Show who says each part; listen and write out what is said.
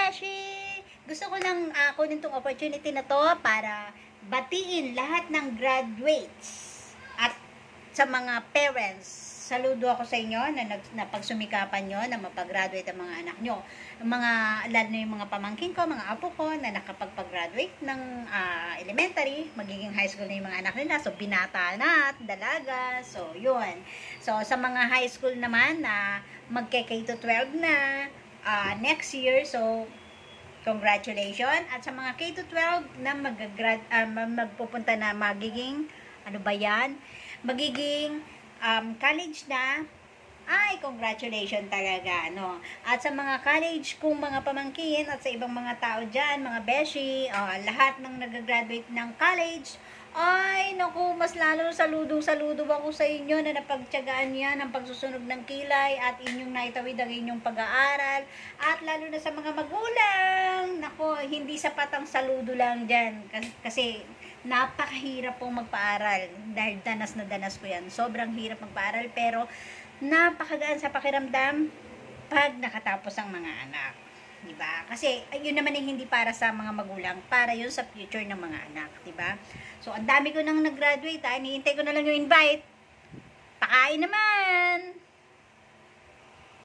Speaker 1: Beshi! Gusto ko nang kunin tong opportunity na to para batiin lahat ng graduates at sa mga parents. Saludo ako sa inyo na pagsumikapan nyo na mapag-graduate ang mga anak nyo. Lalo na yung mga pamangkin ko, mga apo ko na nakapag-graduate ng elementary, magiging high school na yung mga anak nila. So, binata na at dalaga. So, yun. So, sa mga high school naman na magke-K to 12 na next year. So, congratulations. At sa mga K to 12 na magpupunta na magiging, magiging college na, ay, congratulations talaga, no? At sa mga college, kung mga pamangkin at sa ibang mga tao dyan, mga beshi, lahat ng nag-graduate ng college, ay, naku, mas lalo saludo ako sa inyo na napagtyagaan yan ang pagsusunog ng kilay at inyong naitawid ang inyong pag-aaral. At lalo na sa mga magulang, naku, hindi sapat ang saludo lang dyan. Kasi napakahirap pong magpaaral. Dahil danas na danas ko yan. Sobrang hirap magpaaral, pero napakagaan sa pakiramdam pag nakatapos ang mga anak. Diba? Kasi yun naman ay hindi para sa mga magulang, para yun sa future ng mga anak, diba? So, ang dami ko nang nag-graduate, hinihintay ko na lang yung invite. Pakain naman!